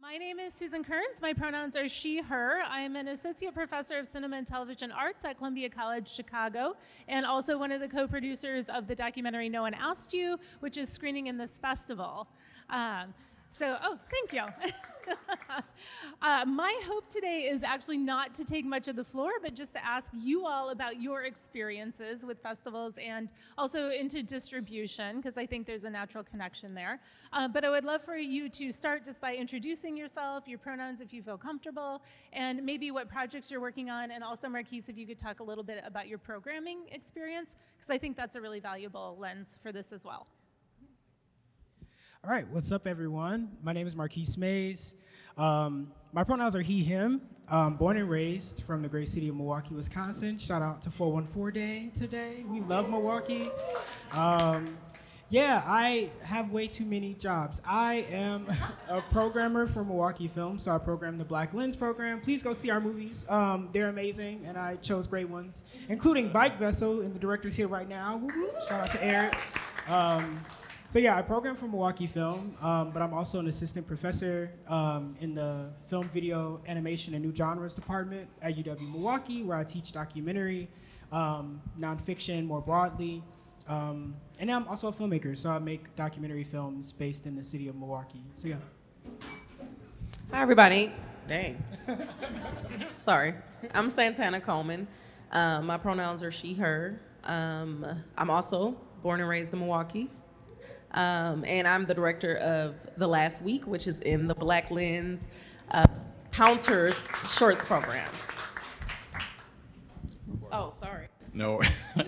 My name is Susan Kearns. My pronouns are she, her. I am an associate professor of cinema and television arts at Columbia College, Chicago, and also one of the co-producers of the documentary No One Asked You, which is screening in this festival. Thank you. My hope today is actually not to take much of the floor, but just to ask you all about your experiences with festivals and also into distribution, because I think there's a natural connection there. But I would love for you to start just by introducing yourself, your pronouns if you feel comfortable, and maybe what projects you're working on, and also Marquise, if you could talk a little bit about your programming experience, because I think that's a really valuable lens for this as well. All right, what's up, everyone? My name is Marquise Mays. My pronouns are he, him. Born and raised from the great city of Milwaukee, Wisconsin. Shout out to 414 Day today. We love Milwaukee. I have way too many jobs. I am a programmer for Milwaukee Film, so I program the Black Lens program. Please go see our movies. They're amazing, and I chose great ones, including Bike Vessel, and the director's here right now. Woo-hoo. Shout out to Eric. I program for Milwaukee Film, but I'm also an assistant professor in the film, video, animation, and new genres department at UW Milwaukee, where I teach documentary, nonfiction more broadly. And I'm also a filmmaker, so I make documentary films based in the city of Milwaukee. Hi, everybody. Dang. Sorry. I'm Santana Coleman. My pronouns are she, her. I'm also born and raised in Milwaukee. And I'm the director of The Last Week, which is in the Black Lens Counters Shorts program. Oh, sorry. No,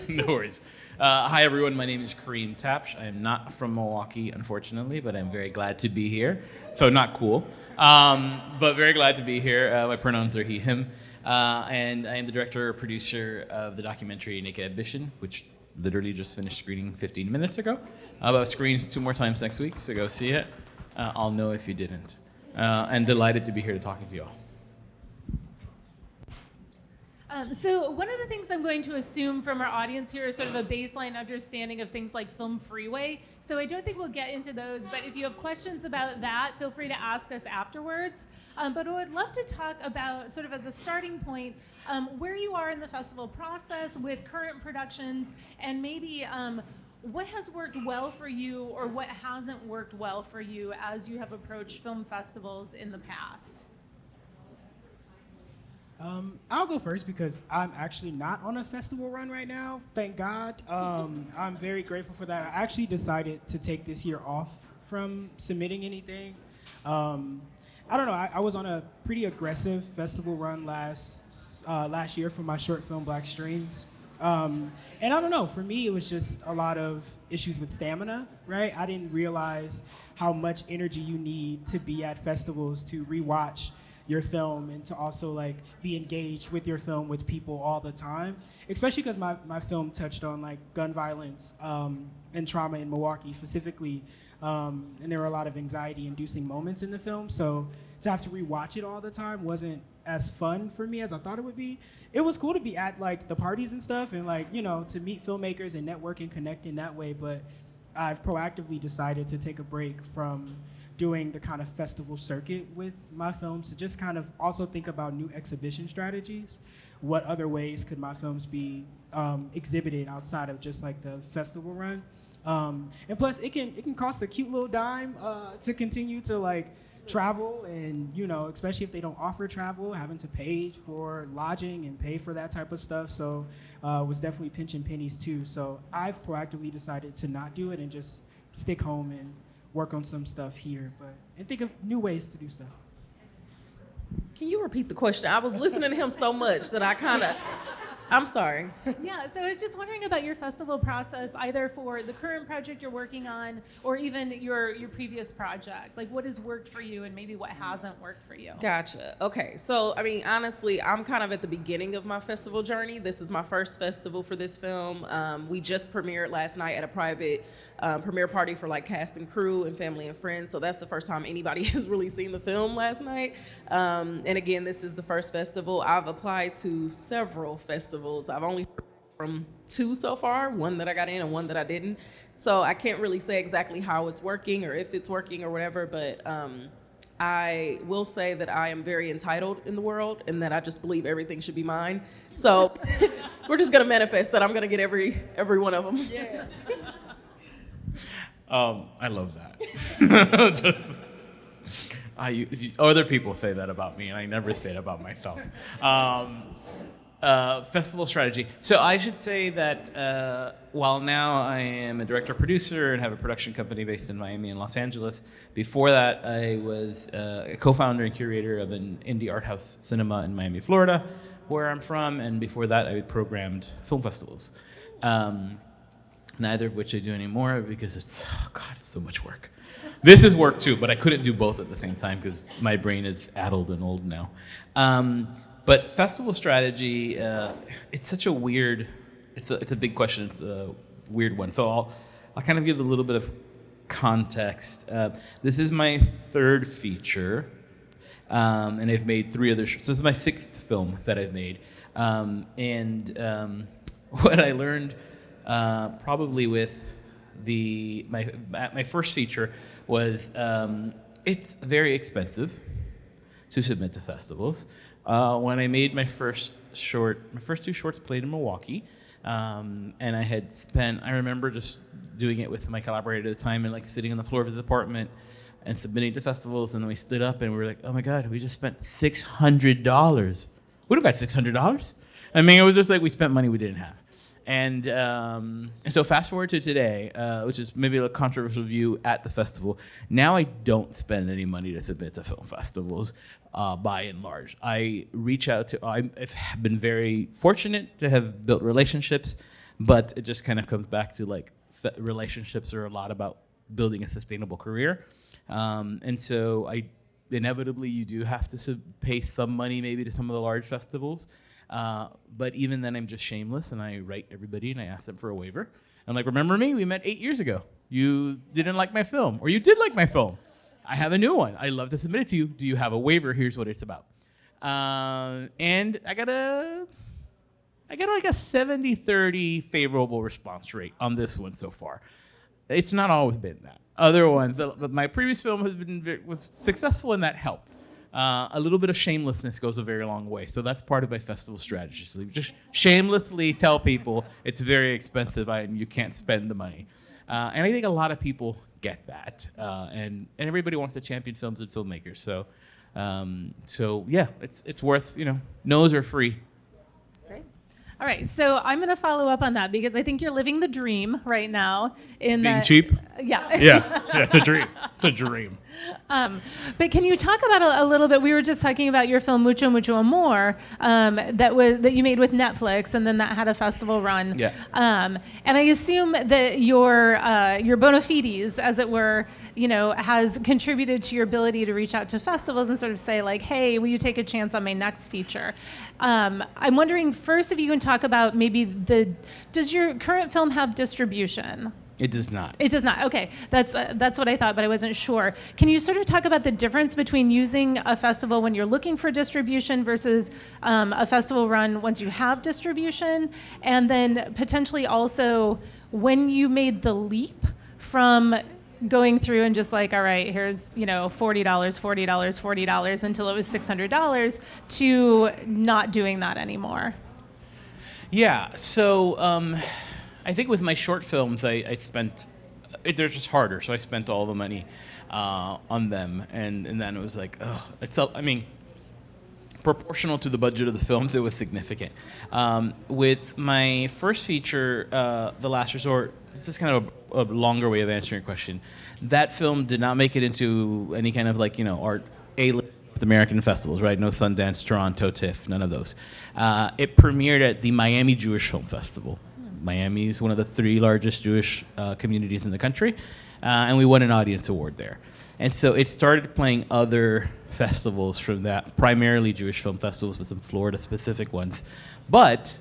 no worries. Hi, everyone. My name is Kareem Tapsh. I am not from Milwaukee, unfortunately, but I'm very glad to be here. So not cool, but very glad to be here. My pronouns are he, him. And I am the director, producer of the documentary Naked Ambition, which literally just finished screening 15 minutes ago. But screens 2 more times next week, so go see it. I'll know if you didn't. And delighted to be here to talking to you all. So one of the things I'm going to assume from our audience here is sort of a baseline understanding of things like Film Freeway. So I don't think we'll get into those, but if you have questions about that, feel free to ask us afterwards. But I would love to talk about, sort of as a starting point, where you are in the festival process with current productions, and maybe what has worked well for you or what hasn't worked well for you as you have approached film festivals in the past. I'll go first because I'm actually not on a festival run right now, thank God. I'm very grateful for that. I actually decided to take this year off from submitting anything. I don't know, I was on a pretty aggressive festival run last year for my short film, Black Strings. And I don't know, for me, it was just a lot of issues with stamina, right? I didn't realize how much energy you need to be at festivals to rewatch your film and to also like be engaged with your film with people all the time, especially because my film touched on like gun violence and trauma in Milwaukee specifically, and there were a lot of anxiety-inducing moments in the film, so to have to rewatch it all the time wasn't as fun for me as I thought it would be. It was cool to be at like the parties and stuff and like, you know, to meet filmmakers and network and connect in that way, but I've proactively decided to take a break from doing the kind of festival circuit with my films to just kind of also think about new exhibition strategies. What other ways could my films be exhibited outside of just like the festival run? And plus it can cost a cute little dime to continue to like travel, and you know, especially if they don't offer travel, having to pay for lodging and pay for that type of stuff. So was definitely pinching pennies too. So I've proactively decided to not do it and just stick home and work on some stuff here, and think of new ways to do stuff. Can you repeat the question? I was listening to him so much that I'm sorry. Yeah, so I was just wondering about your festival process, either for the current project you're working on or even your previous project. Like what has worked for you and maybe what hasn't worked for you? Gotcha. Okay, so I mean, honestly, I'm kind of at the beginning of my festival journey. This is my first festival for this film. We just premiered last night at a private premiere party for like cast and crew and family and friends. So that's the first time anybody has really seen the film last night. And again, this is the first festival. I've applied to several festivals. I've only heard from 2 so far, one that I got in and one that I didn't. So I can't really say exactly how it's working or if it's working or whatever, but I will say that I am very entitled in the world and that I just believe everything should be mine. So we're just gonna manifest that I'm gonna get every one of them. Yeah. I love that. Just, other people say that about me, and I never say it about myself. Festival strategy. So I should say that while now I am a director-producer and have a production company based in Miami and Los Angeles, before that I was a co-founder and curator of an indie art house cinema in Miami, Florida, where I'm from, and before that I programmed film festivals. Neither of which I do anymore because it's so much work. This is work too, but I couldn't do both at the same time because my brain is addled and old now. But festival strategy, it's such a weird, it's a big question. It's a weird one. So I'll kind of give a little bit of context. This is my third feature, and I've made 3 other. So this is my 6th film that I've made. What I learned probably with my first feature was it's very expensive to submit to festivals. When I made my first 2 shorts played in Milwaukee, and I remember just doing it with my collaborator at the time and like sitting on the floor of his apartment and submitting to festivals, and then we stood up and we were like, oh my God, we just spent $600. We don't got $600. I mean, it was just like we spent money we didn't have. And so fast forward to today, which is maybe a controversial view at the festival. Now I don't spend any money to submit to film festivals, by and large. I reach out to, I've been very fortunate to have built relationships, but it just kind of comes back to like relationships are a lot about building a sustainable career. And so inevitably you do have to pay some money maybe to some of the large festivals. But even then, I'm just shameless, and I write everybody, and I ask them for a waiver. I'm like, remember me? We met 8 years ago. You didn't like my film, or you did like my film. I have a new one. I'd love to submit it to you. Do you have a waiver? Here's what it's about. And I got like a 70-30 favorable response rate on this one so far. It's not always been that. Other ones, my previous film was successful, and that helped. A little bit of shamelessness goes a very long way. So that's part of my festival strategy. So you just shamelessly tell people it's very expensive and you can't spend the money. And I think a lot of people get that. And everybody wants to champion films and filmmakers. So yeah, it's worth, no's are free. All right, so I'm going to follow up on that because I think you're living the dream right now. Being cheap? Yeah. Yeah, it's a dream. It's a dream. But can you talk about a little bit? We were just talking about your film Mucho Mucho Amor that you made with Netflix, and then that had a festival run. Yeah. And I assume that your bona fides, as it were, has contributed to your ability to reach out to festivals and sort of say like, hey, will you take a chance on my next feature? I'm wondering first if you can talk about maybe does your current film have distribution? It does not. It does not. Okay, that's what I thought, but I wasn't sure. Can you sort of talk about the difference between using a festival when you're looking for distribution versus a festival run once you have distribution, and then potentially also when you made the leap from going through and just like, all right, here's $40 until it was $600 to not doing that anymore? Yeah. So I think with my short films, I spent they're just harder, so I spent all the money on them, and then it was like, proportional to the budget of the films, it was significant. With my first feature, The Last Resort, this is kind of a longer way of answering your question. That film did not make it into any kind of art A-list American festivals, right? No Sundance, Toronto, TIFF, none of those. It premiered at the Miami Jewish Film Festival. Miami is one of the 3 largest Jewish communities in the country, and we won an audience award there. And so it started playing other festivals from that, primarily Jewish film festivals with some Florida-specific ones. But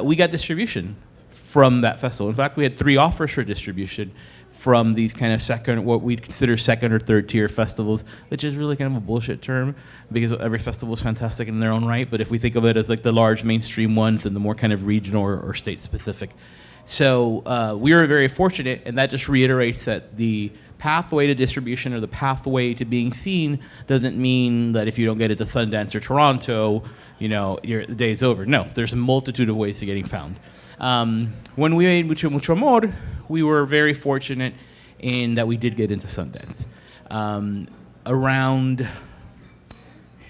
we got distribution from that festival. In fact, we had 3 offers for distribution from these kind of what we'd consider second or third tier festivals, which is really kind of a bullshit term because every festival is fantastic in their own right. But if we think of it as like the large mainstream ones and the more kind of regional or state specific. So we were very fortunate, and that just reiterates that the pathway to distribution or the pathway to being seen doesn't mean that if you don't get it to Sundance or Toronto, the day's over. No, there's a multitude of ways to getting found. When we made Mucho Mucho Amor, we were very fortunate in that we did get into Sundance.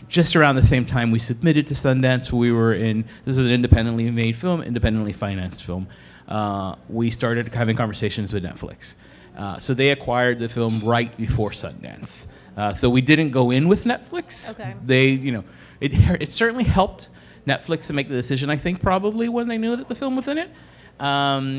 Just around the same time we submitted to Sundance, this was an independently made film, independently financed film. We started having conversations with Netflix. So they acquired the film right before Sundance. So we didn't go in with Netflix. Okay. It certainly helped Netflix to make the decision, I think, probably when they knew that the film was in it,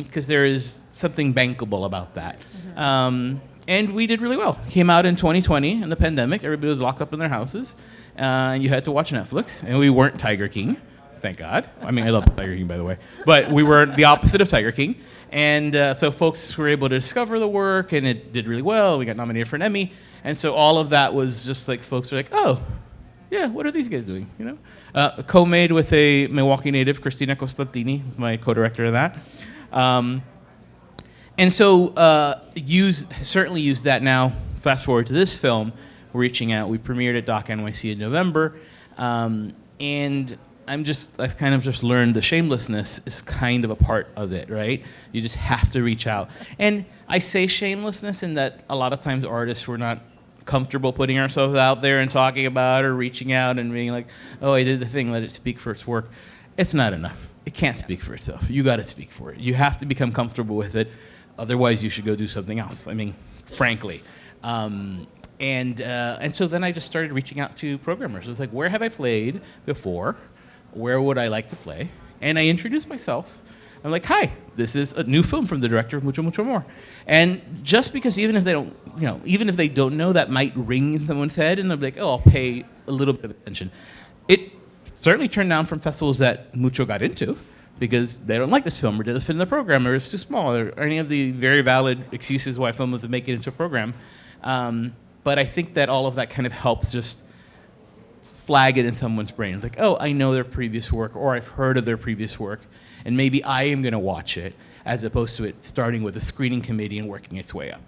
because there is something bankable about that. Mm-hmm. And we did really well. Came out in 2020 in the pandemic. Everybody was locked up in their houses, and you had to watch Netflix. And we weren't Tiger King, thank God. I mean, I love Tiger King, by the way. But we were the opposite of Tiger King. And so folks were able to discover the work, and it did really well. We got nominated for an Emmy. And so all of that was just like, folks were like, oh, yeah, what are these guys doing, Co-made with a Milwaukee native, Christina Costantini, who's my co-director of that. And so certainly use that now. Fast forward to this film, we're reaching out. We premiered at Doc NYC in November. And I've kind of just learned the shamelessness is kind of a part of it, right? You just have to reach out. And I say shamelessness in that a lot of times artists were not comfortable putting ourselves out there and talking about or reaching out and being like, oh, I did the thing, let it speak for its work. It's not enough. It can't speak for itself. You got to speak for it. You have to become comfortable with it. Otherwise, you should go do something else. I mean, frankly. And so then I just started reaching out to programmers. It was like, where have I played before? Where would I like to play? And I introduced myself. I'm like, hi, this is a new film from the director of Mucho Mucho More. And just because even if they don't know, that might ring in someone's head, and they'll be like, oh, I'll pay a little bit of attention. It certainly turned down from festivals that Mucho got into because they don't like this film, or it doesn't fit in the program, or it's too small, or any of the very valid excuses why films would make it into a program. But I think that all of that kind of helps just flag it in someone's brain. It's like, oh, I know their previous work, or I've heard of their previous work, and maybe I am going to watch it, as opposed to it starting with a screening committee and working its way up.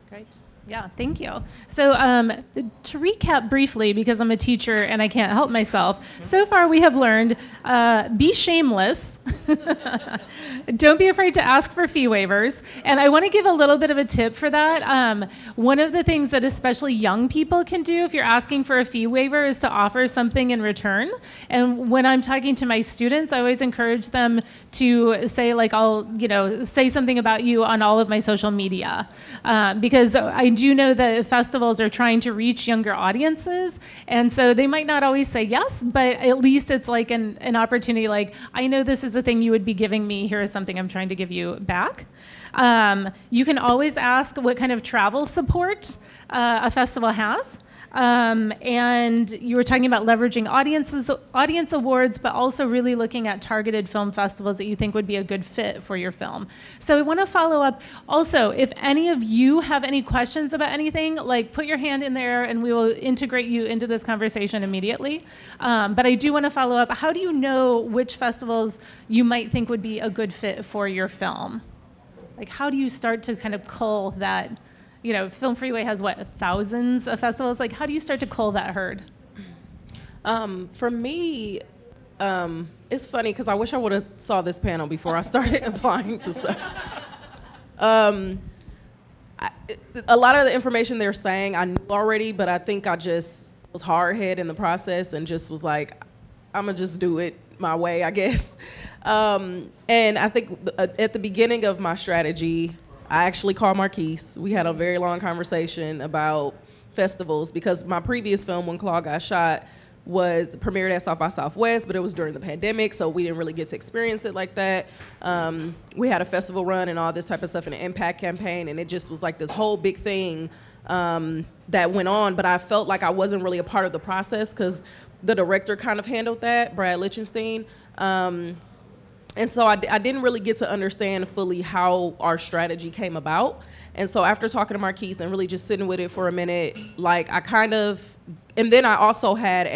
Great. Yeah, thank you. So to recap briefly, because I'm a teacher and I can't help myself, so far we have learned, be shameless. Don't be afraid to ask for fee waivers. And I want to give a little bit of a tip for that. One of the things that especially young people can do if you're asking for a fee waiver is to offer something in return. And when I'm talking to my students, I always encourage them to say, like, I'll, say something about you on all of my social media. Because I do know that festivals are trying to reach younger audiences. And so they might not always say yes, but at least it's like an opportunity, like, I know this is a thing you would be giving me. Here is something I'm trying to give you back. You can always ask what kind of travel support a festival has. And you were talking about leveraging audience awards, but also really looking at targeted film festivals that you think would be a good fit for your film. So I want to follow up. Also, if any of you have any questions about anything, like put your hand in there and we will integrate you into this conversation immediately. But I do want to follow up. How do you know which festivals you might think would be a good fit for your film? Like, how do you start to kind of cull that? Film Freeway has thousands of festivals. Like, how do you start to cull that herd? For me, it's funny because I wish I would have saw this panel before I started applying to stuff. A lot of the information they're saying I knew already, but I think I just was hard-headed in the process and just was like, I'm gonna just do it my way, I guess. And I think at the beginning of my strategy, I actually called Marquise. We had a very long conversation about festivals because my previous film, When Claw Got Shot, was premiered at South by Southwest, but it was during the pandemic, so we didn't really get to experience it like that. We had a festival run and all this type of stuff in an impact campaign, and it just was like this whole big thing that went on, but I felt like I wasn't really a part of the process because the director kind of handled that, Brad Lichtenstein. And so I didn't really get to understand fully how our strategy came about. And so after talking to Marquise and really just sitting with it for a minute, like and then I also had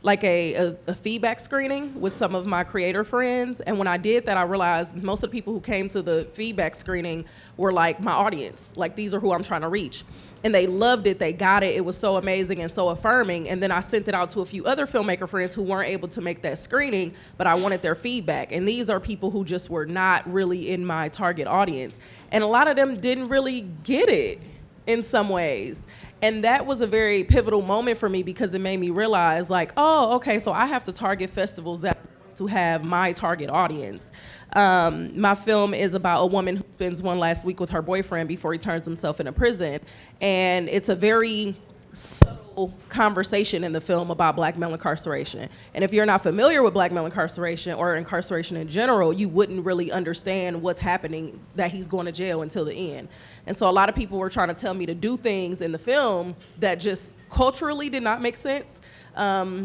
like a feedback screening with some of my creator friends. And when I did that, I realized most of the people who came to the feedback screening were like my audience. Like, these are who I'm trying to reach. And they loved it, they got it, it was so amazing and so affirming. And then I sent it out to a few other filmmaker friends who weren't able to make that screening, but I wanted their feedback. And these are people who just were not really in my target audience. And a lot of them didn't really get it in some ways. And that was a very pivotal moment for me, because it made me realize, like, oh, okay, so I have to target festivals that to have my target audience. My film is about a woman who spends one last week with her boyfriend before he turns himself into prison. And it's a very subtle conversation in the film about black male incarceration. And if you're not familiar with black male incarceration or incarceration in general, you wouldn't really understand what's happening, that he's going to jail until the end. And so a lot of people were trying to tell me to do things in the film that just culturally did not make sense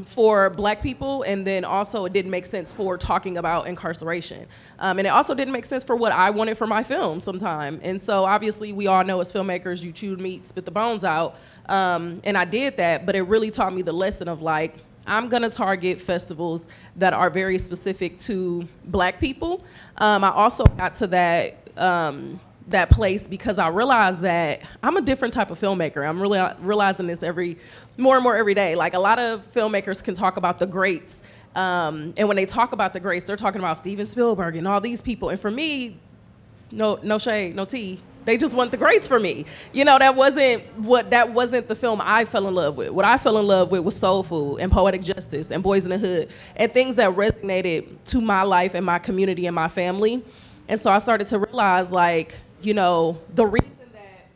for black people, and then also it didn't make sense for talking about incarceration. And it also didn't make sense for what I wanted for my film sometime. And so obviously we all know as filmmakers, you chew the meat, spit the bones out. And I did that, but it really taught me the lesson of, like, I'm gonna target festivals that are very specific to black people. I also got to that place because I realized that I'm a different type of filmmaker. I'm really realizing this more and more every day. Like, a lot of filmmakers can talk about the greats, and when they talk about the greats, they're talking about Steven Spielberg and all these people. And for me, no shade, no tea, they just want the greats for me. You know, that wasn't the film I fell in love with. What I fell in love with was Soul Food and Poetic Justice and Boys in the Hood, and things that resonated to my life and my community and my family. And so I started to realize, like, you know, the reason that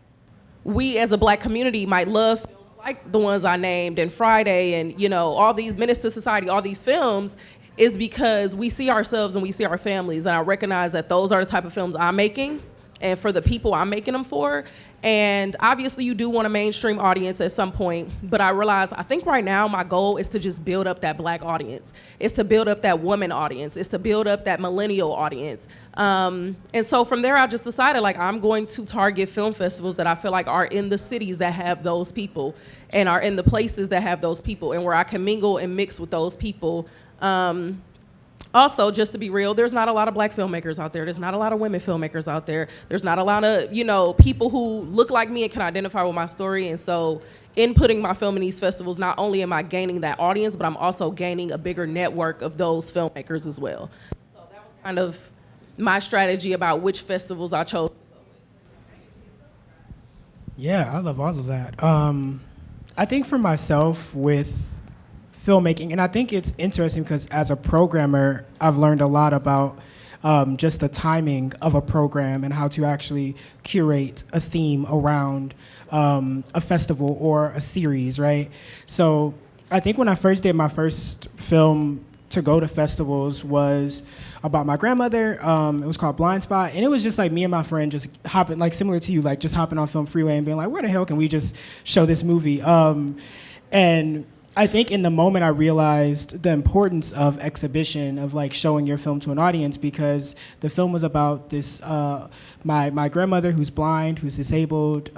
we as a black community might love films like the ones I named and Friday and, you know, all these Menace to Society, all these films, is because we see ourselves and we see our families. And I recognize that those are the type of films I'm making and for the people I'm making them for. And obviously you do want a mainstream audience at some point, but I realize, I think right now my goal is to just build up that black audience. It's to build up that woman audience. It's to build up that millennial audience. And so from there, I just decided, like, I'm going to target film festivals that I feel like are in the cities that have those people and are in the places that have those people, and where I can mingle and mix with those people. Also, just to be real, there's not a lot of black filmmakers out there. There's not a lot of women filmmakers out there. There's not a lot of, you know, people who look like me and can identify with my story. And so in putting my film in these festivals, not only am I gaining that audience, but I'm also gaining a bigger network of those filmmakers as well. So that was kind of my strategy about which festivals I chose. Yeah, I love all of that. I think for myself with filmmaking, and I think it's interesting because as a programmer, I've learned a lot about just the timing of a program and how to actually curate a theme around a festival or a series, right? So I think when I first did my first film to go to festivals was about my grandmother. It was called Blind Spot, and it was just like me and my friend just hopping, like similar to you, like just hopping on Film Freeway and being like, where the hell can we just show this movie? And I think in the moment I realized the importance of exhibition, of like showing your film to an audience, because the film was about this, my grandmother who's blind, who's disabled,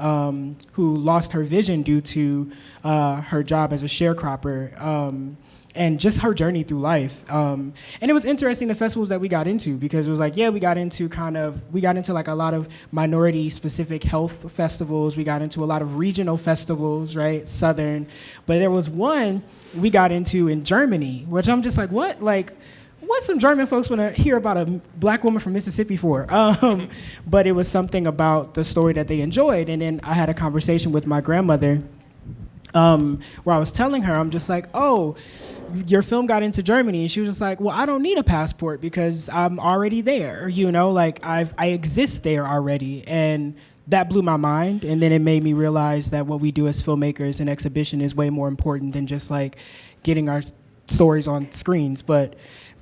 who lost her vision due to her job as a sharecropper, and just her journey through life. And it was interesting, the festivals that we got into, because it was like, yeah, we got into like a lot of minority specific health festivals. We got into a lot of regional festivals, right? Southern. But there was one we got into in Germany, which I'm just like, what? Like, what some German folks want to hear about a black woman from Mississippi for? But it was something about the story that they enjoyed. And then I had a conversation with my grandmother where I was telling her, I'm just like, oh, your film got into Germany. And she was just like, well, I don't need a passport because I'm already there. You know, like I exist there already. And that blew my mind. And then it made me realize that what we do as filmmakers in exhibition is way more important than just like getting our stories on screens, but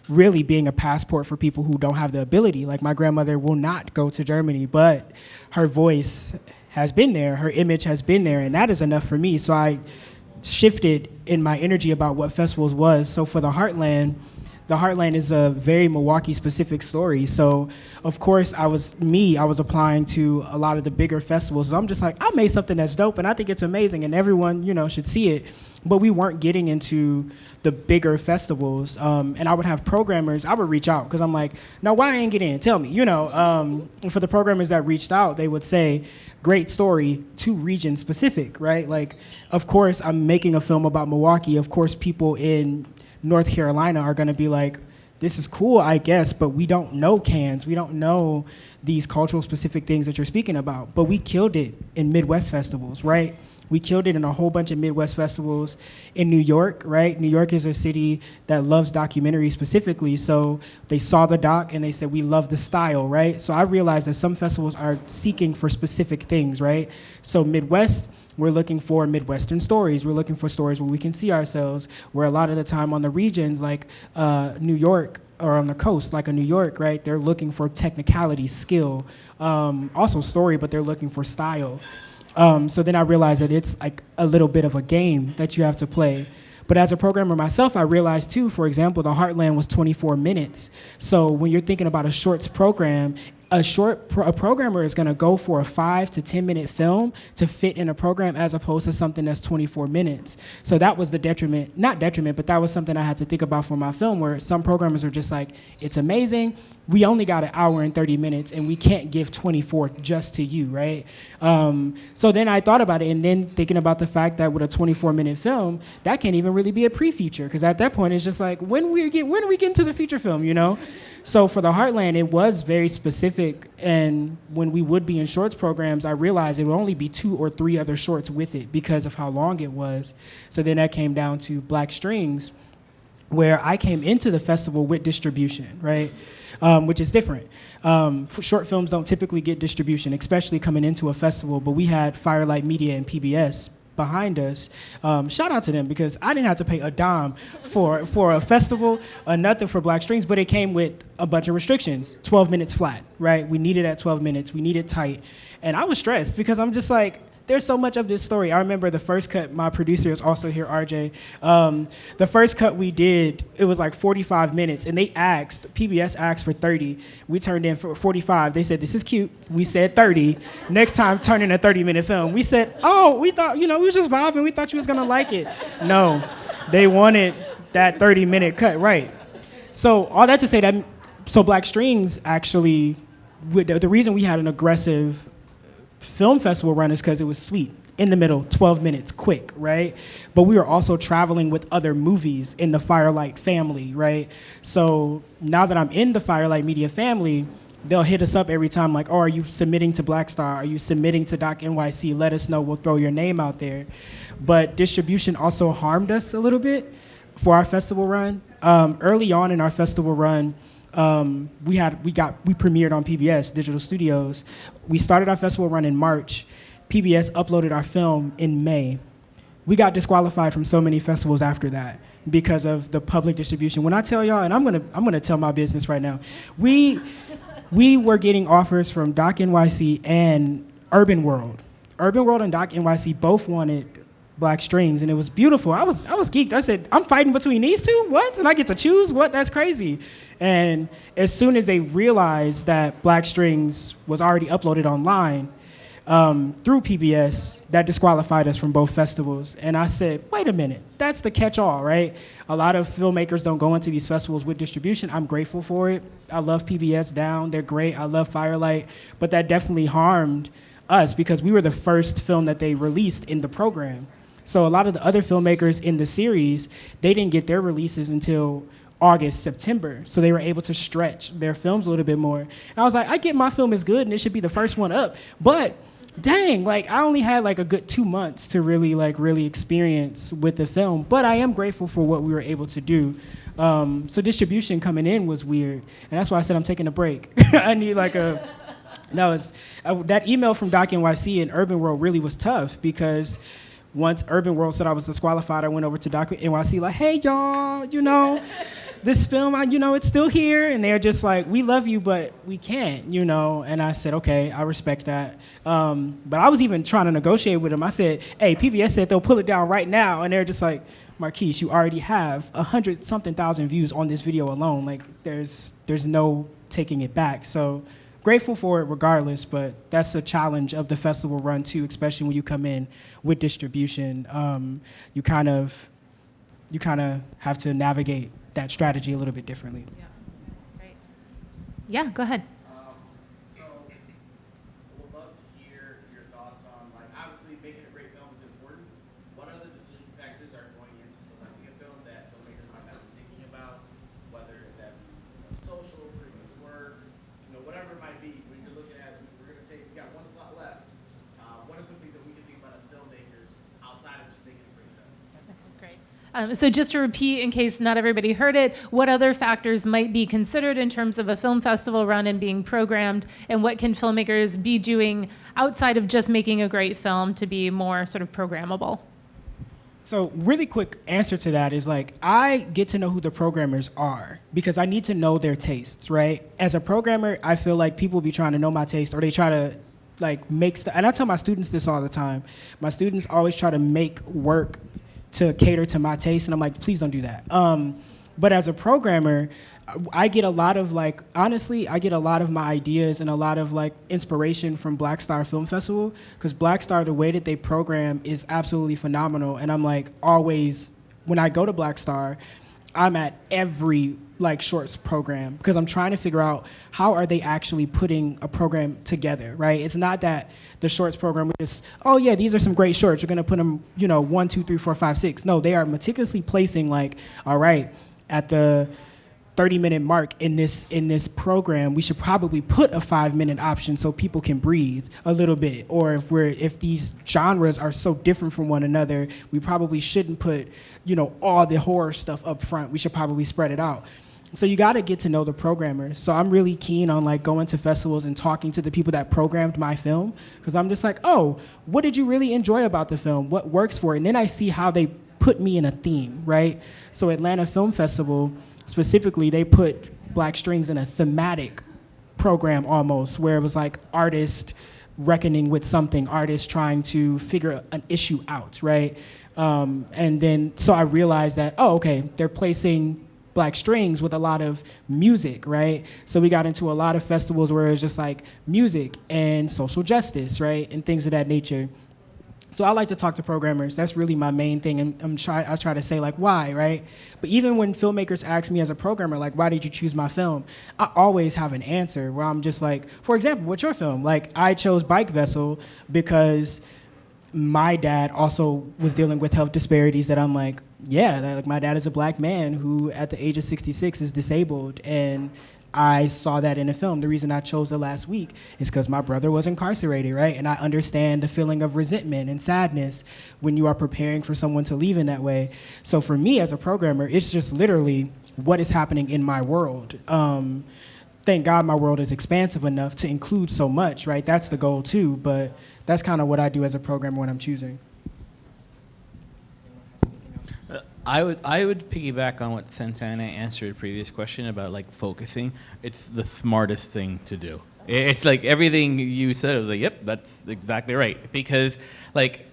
really being a passport for people who don't have the ability. Like my grandmother will not go to Germany, but her voice has been there, her image has been there, and that is enough for me. So I shifted in my energy about what festivals was. So for the Heartland, The Heartland is a very Milwaukee-specific story. So, of course, I was applying to a lot of the bigger festivals. So I'm just like, I made something that's dope, and I think it's amazing, and everyone, should see it. But we weren't getting into the bigger festivals. And I would have programmers, I would reach out, because I'm like, no, why I ain't get in? Tell me, And for the programmers that reached out, they would say, great story, too region-specific, right? Like, of course, I'm making a film about Milwaukee. Of course, people in North Carolina are going to be like, this is cool, I guess, but we don't know cans. We don't know these cultural specific things that you're speaking about. But we killed it in Midwest festivals, right? We killed it in a whole bunch of Midwest festivals in New York, right? New York is a city that loves documentaries specifically. So they saw the doc and they said, we love the style, right? So I realized that some festivals are seeking for specific things, right? So Midwest, we're looking for Midwestern stories. We're looking for stories where we can see ourselves, where a lot of the time on the regions like New York or on the coast, like a New York, right, they're looking for technicality, skill, also story, but they're looking for style. So then I realized that it's like a little bit of a game that you have to play. But as a programmer myself, I realized too, for example, the Heartland was 24 minutes. So when you're thinking about a shorts program, a programmer is going to go for a 5 to 10 minute film to fit in a program as opposed to something that's 24 minutes. So that was the detriment, not detriment, but that was something I had to think about for my film, where some programmers are just like, it's amazing, we only got an hour and 30 minutes and we can't give 24 just to you, right? So then I thought about it, and then thinking about the fact that with a 24-minute film, that can't even really be a pre-feature, because at that point it's just like, when are we getting to the feature film, So for the Heartland, it was very specific, and when we would be in shorts programs, I realized it would only be 2 or 3 other shorts with it because of how long it was. So then that came down to Black Strings, where I came into the festival with distribution, right? Which is different. Short films don't typically get distribution, especially coming into a festival, but we had Firelight Media and PBS behind us. Shout out to them, because I didn't have to pay a dime for a festival, nothing for Black Strings, but it came with a bunch of restrictions. 12 minutes flat, right? We needed at 12 minutes, we needed tight. And I was stressed because I'm just like, there's so much of this story. I remember the first cut, my producer is also here, RJ. The first cut we did, it was like 45 minutes, and PBS asked for 30. We turned in for 45. They said, this is cute. We said 30. Next time, turn in a 30-minute film. We said, oh, we thought, we was just vibing. We thought you was gonna like it. No, they wanted that 30-minute cut, right? So all that to say that, so Black Strings actually, the reason we had an aggressive film festival run is because it was sweet, in the middle, 12 minutes, quick, right? But we were also traveling with other movies in the Firelight family, right? So now that I'm in the Firelight Media family, they'll hit us up every time like, oh, are you submitting to Black Star? Are you submitting to Doc NYC? Let us know, we'll throw your name out there. But distribution also harmed us a little bit for our festival run. Early on in our festival run, we premiered on PBS Digital Studios. We started our festival run in March. PBS uploaded our film in May. We got disqualified from so many festivals after that because of the public distribution. When I tell y'all, and I'm gonna tell my business right now, we were getting offers from Doc NYC and Urban World. Urban World and Doc NYC both wanted Black Strings, and it was beautiful. I was geeked. I said, I'm fighting between these two? What? And I get to choose? What? That's crazy. And as soon as they realized that Black Strings was already uploaded online through PBS, that disqualified us from both festivals. And I said, wait a minute, that's the catch-all, right? A lot of filmmakers don't go into these festivals with distribution. I'm grateful for it. I love PBS Down. They're great. I love Firelight. But that definitely harmed us because we were the first film that they released in the program. So a lot of the other filmmakers in the series, they didn't get their releases until August, September. So they were able to stretch their films a little bit more. And I was like, I get my film is good and it should be the first one up. But dang, like I only had like a good 2 months to really experience with the film. But I am grateful for what we were able to do. So distribution coming in was weird. And that's why I said I'm taking a break. I need like a... that email from Doc NYC and Urban World really was tough because once Urban World said I was disqualified, I went over to Doc NYC like, hey, y'all, this film, it's still here. And they're just like, we love you, but we can't, And I said, okay, I respect that. But I was even trying to negotiate with them. I said, hey, PBS said they'll pull it down right now. And they're just like, Marquise, you already have 100-something thousand views on this video alone. Like, there's no taking it back. So grateful for it regardless, but that's a challenge of the festival run too, especially when you come in with distribution. You kind of have to navigate that strategy a little bit differently. Yeah. Great. Yeah, go ahead. So, would love to hear your thoughts on, like, obviously making a great film is important. What other decision factors are going into selecting a film that filmmakers might not be thinking about, whether that be social, previous work, whatever it might be. When you're looking at, we got one slot left. What are some things that we can think about as filmmakers outside of just making a great film? Great. So just to repeat, in case not everybody heard it, what other factors might be considered in terms of a film festival run and being programmed, and what can filmmakers be doing outside of just making a great film to be more sort of programmable? So really quick answer to that is, like, I get to know who the programmers are because I need to know their tastes, right? As a programmer, I feel like people be trying to know my taste, or they try to like make stuff. And I tell my students this all the time. My students always try to make work to cater to my taste, and I'm like, please don't do that. But as a programmer, I get a lot of, like, honestly, I get a lot of my ideas and a lot of, like, inspiration from Black Star Film Festival, because Black Star, the way that they program is absolutely phenomenal. And I'm like, always, when I go to Black Star, I'm at every, like, shorts program because I'm trying to figure out how are they actually putting a program together, right? It's not that the shorts program is, oh yeah, these are some great shorts, you're gonna put them, 1, 2, 3, 4, 5, 6. No, they are meticulously placing, like, all right, at the 30-minute mark in this program, we should probably put a 5-minute option so people can breathe a little bit. Or if these genres are so different from one another, we probably shouldn't put, all the horror stuff up front. We should probably spread it out. So you got to get to know the programmers. So I'm really keen on, like, going to festivals and talking to the people that programmed my film, because I'm just like, oh, what did you really enjoy about the film? What works for it? And then I see how they put me in a theme, right? So Atlanta Film Festival, specifically, they put Black Strings in a thematic program almost, where it was like artists reckoning with something, artists trying to figure an issue out, right? And then, so I realized that, oh, okay, they're placing Black Strings with a lot of music, right? So we got into a lot of festivals where it's just like music and social justice, right? And things of that nature. So I like to talk to programmers. That's really my main thing. And I try to say, like, why, right? But even when filmmakers ask me as a programmer, like, why did you choose my film? I always have an answer where I'm just like, for example, what's your film? Like, I chose Bike Vessel because my dad also was dealing with health disparities that I'm like, yeah, like, my dad is a Black man who at the age of 66 is disabled, and I saw that in a film. The reason I chose The Last Week is because my brother was incarcerated, right? And I understand the feeling of resentment and sadness when you are preparing for someone to leave in that way. So for me as a programmer, it's just literally what is happening in my world. Thank God my world is expansive enough to include so much, right? That's the goal too, but that's kind of what I do as a programmer when I'm choosing. I would piggyback on what Santana answered a previous question about, like, focusing. It's the smartest thing to do. It's like everything you said. I was like, yep, that's exactly right. Because, like,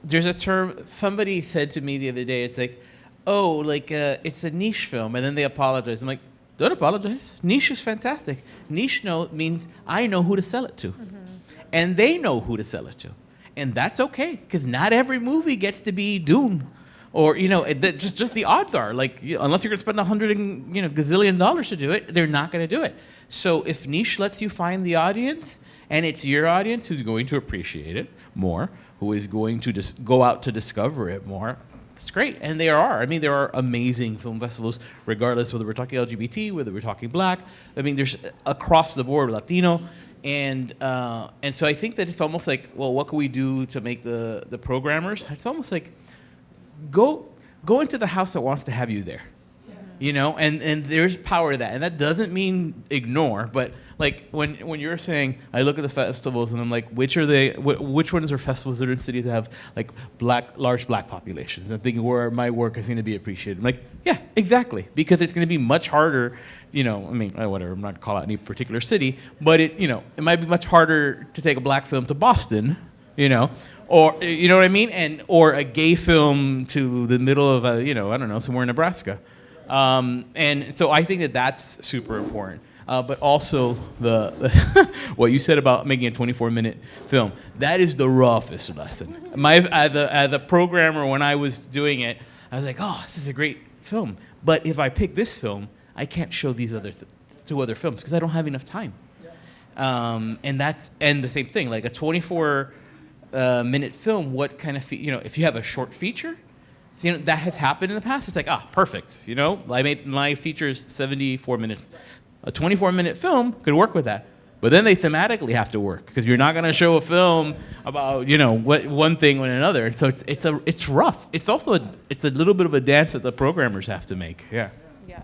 there's a term somebody said to me the other day. It's like, oh, like, it's a niche film, and then they apologize. I'm like, don't apologize. Niche is fantastic. Niche means I know who to sell it to, and they know who to sell it to, and that's okay, because not every movie gets to be Dune. Or, just the odds are, like, unless you're going to spend gazillion dollars to do it, they're not going to do it. So if niche lets you find the audience, and it's your audience who's going to appreciate it more, who is going to just go out to discover it more, it's great. And there are amazing film festivals, regardless whether we're talking LGBT, whether we're talking Black. I mean, there's across the board, Latino. And so I think that it's almost like, well, what can we do to make the programmers? It's almost like, go into the house that wants to have you there, and there's power to that. And that doesn't mean ignore, but, like, when you're saying, I look at the festivals and I'm like, which ones are festivals that are in cities that have, like, large black populations? And I'm thinking where my work is going to be appreciated. I'm like, yeah, exactly, because it's going to be much harder, whatever, I'm not going to call out any particular city, but it might be much harder to take a Black film to Boston, or you know what I mean, or a gay film to the middle of a, I don't know, somewhere in Nebraska, and so I think that that's super important. But also the what you said about making a 24-minute film, that is the roughest lesson. As a programmer, when I was doing it, I was like, oh, this is a great film. But if I pick this film, I can't show these two other films because I don't have enough time. And the same thing, like a 24-minute film. What kind of if you have a short feature, that has happened in the past. It's like, perfect. I made my features 74 minutes. A 24-minute film could work with that. But then they thematically have to work because you're not going to show a film about what one thing or another. And so it's rough. It's also a little bit of a dance that the programmers have to make. Yeah. Yeah.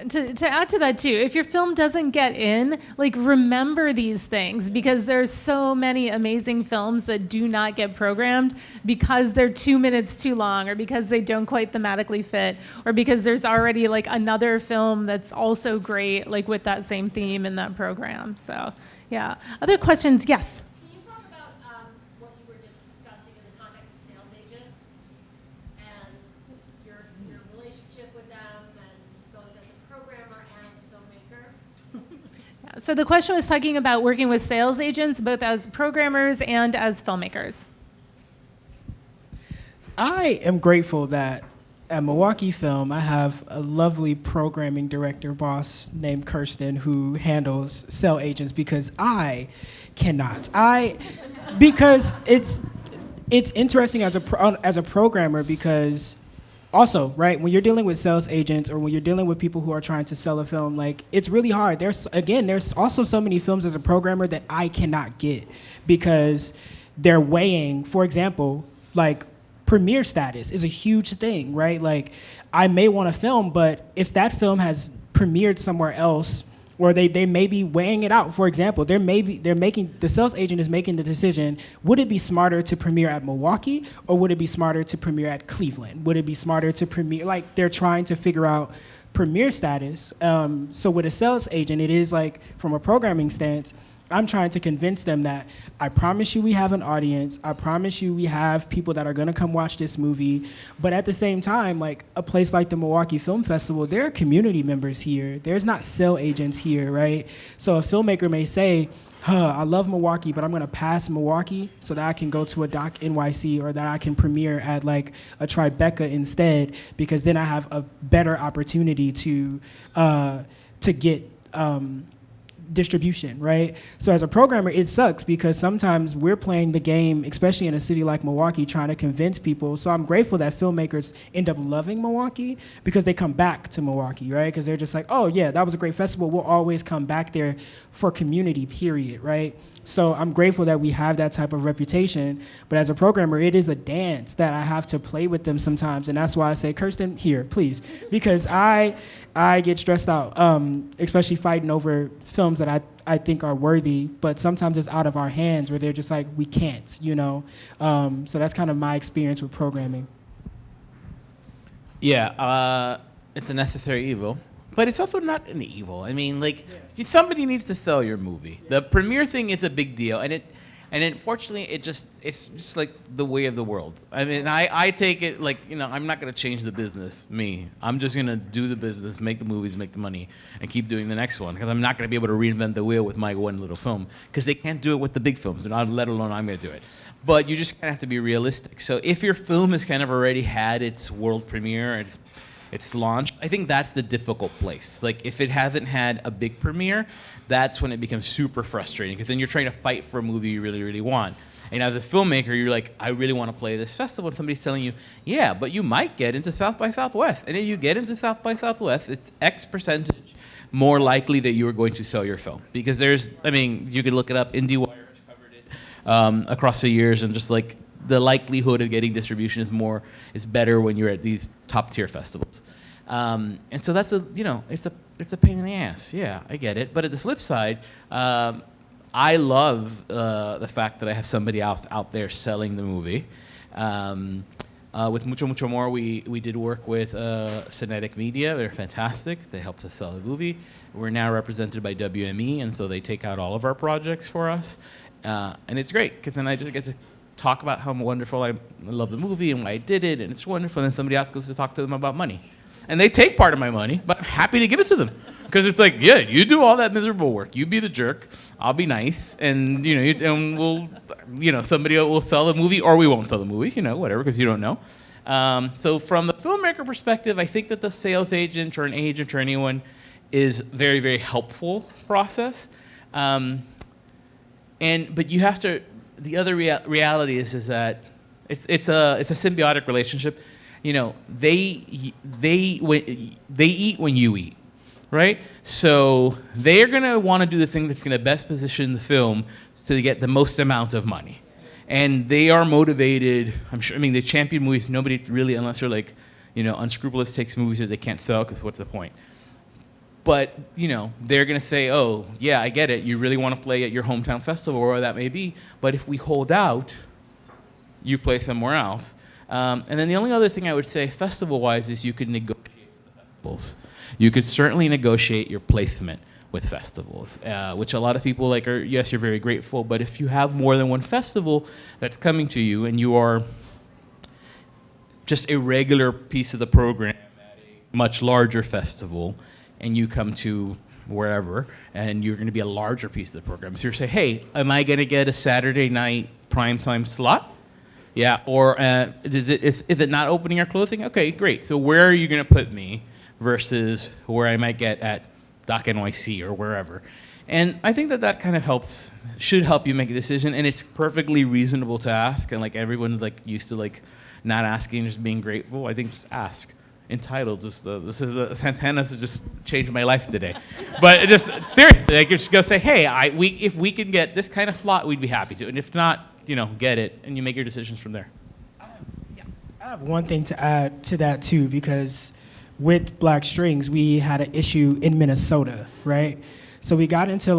To add to that too, if your film doesn't get in, remember these things, because there's so many amazing films that do not get programmed because they're 2 minutes too long, or because they don't quite thematically fit, or because there's already another film that's also great with that same theme in that program. So yeah. Other questions? Yes. Can you talk about what you were just discussing in the context of sales agents and your relationship with them, and both as a programmer and as a filmmaker? So the question was talking about working with sales agents, both as programmers and as filmmakers. I am grateful that at Milwaukee Film, I have a lovely programming director boss named Kirsten who handles sales agents, because I cannot. Because it's interesting as a programmer, because also, right, when you're dealing with sales agents or when you're dealing with people who are trying to sell a film, it's really hard. There's also so many films as a programmer that I cannot get because they're weighing, for example, premiere status is a huge thing, right? I may want to film, but if that film has premiered somewhere else, or they may be weighing it out. For example, the sales agent is making the decision, would it be smarter to premiere at Milwaukee, or would it be smarter to premiere at Cleveland? Would it be smarter to premiere, they're trying to figure out premiere status. So with a sales agent, it is from a programming stance, I'm trying to convince them that I promise you we have an audience. I promise you we have people that are going to come watch this movie. But at the same time, a place like the Milwaukee Film Festival, there are community members here. There's not sales agents here, right? So a filmmaker may say, I love Milwaukee, but I'm going to pass Milwaukee so that I can go to a Doc NYC, or that I can premiere at a Tribeca instead, because then I have a better opportunity to get distribution, right? So as a programmer, it sucks because sometimes we're playing the game, especially in a city like Milwaukee, trying to convince people. So I'm grateful that filmmakers end up loving Milwaukee because they come back to Milwaukee, right? Because they're just oh yeah, that was a great festival. We'll always come back there for community, period, right? So I'm grateful that we have that type of reputation. But as a programmer, it is a dance that I have to play with them sometimes. And that's why I say, Kirsten, here, please. Because I get stressed out, especially fighting over films that I think are worthy. But sometimes it's out of our hands where they're just we can't, So that's kind of my experience with programming. Yeah, it's a necessary evil. But it's also not an evil. I mean, somebody needs to sell your movie. The premiere thing is a big deal, and unfortunately, it's just the way of the world. I mean, I take it I'm not gonna change the business. I'm just gonna do the business, make the movies, make the money, and keep doing the next one. Because I'm not gonna be able to reinvent the wheel with my one little film. Because they can't do it with the big films, and let alone I'm gonna do it. But you just kind of have to be realistic. So if your film has kind of already had its world premiere, its launch, I think that's the difficult place. If it hasn't had a big premiere, that's when it becomes super frustrating, because then you're trying to fight for a movie you really, really want. And as a filmmaker, you're I really want to play this festival, and somebody's telling you, yeah, but you might get into South by Southwest. And if you get into South by Southwest, it's X percentage more likely that you are going to sell your film. Because you could look it up, IndieWire has covered it across the years, and just the likelihood of getting distribution is better when you're at these top tier festivals, and so that's it's a pain in the ass. Yeah, I get it. But at the flip side, I love the fact that I have somebody out there selling the movie. With Mucho Mucho More, we did work with Cinetic Media. They're fantastic. They helped us sell the movie. We're now represented by WME, and so they take out all of our projects for us. And it's great, because then I just get to talk about how wonderful I love the movie and why I did it, and it's wonderful. And then somebody else goes to talk to them about money. And they take part of my money, but I'm happy to give it to them. Because it's like, yeah, you do all that miserable work. You be the jerk. I'll be nice. And, and we'll, somebody will sell the movie, or we won't sell the movie, whatever, because you don't know. So from the filmmaker perspective, I think that the sales agent or an agent or anyone is very, very helpful process. But you have to, the other reality is that it's a symbiotic relationship. They eat when you eat, right? So they're gonna want to do the thing that's gonna best position the film to get the most amount of money, and they are motivated. I'm sure. I mean, they champion movies. Nobody really, unless they're like, unscrupulous, takes movies that they can't sell, because what's the point? But they're gonna say, oh yeah, I get it. You really want to play at your hometown festival, or that may be. But if we hold out, you play somewhere else. And then the only other thing I would say, festival-wise, is you could negotiate with the festivals. You could certainly negotiate your placement with festivals, which a lot of people yes, you're very grateful, but if you have more than one festival that's coming to you and you are just a regular piece of the program at a much larger festival, and you come to wherever, and you're going to be a larger piece of the program, so you say, hey, am I going to get a Saturday night primetime slot? Yeah, or is it not opening or closing? Okay, great. So where are you going to put me versus where I might get at Doc NYC or wherever? And I think that kind of should help you make a decision, and it's perfectly reasonable to ask. And everyone's used to not asking, just being grateful. I think just ask. Entitled, Santana's just changed my life today. But just seriously, you just go say, hey, if we can get this kind of slot, we'd be happy to. And if not, get it, and you make your decisions from there. I have one thing to add to that too, because with Black Strings, we had an issue in Minnesota, right? So we got into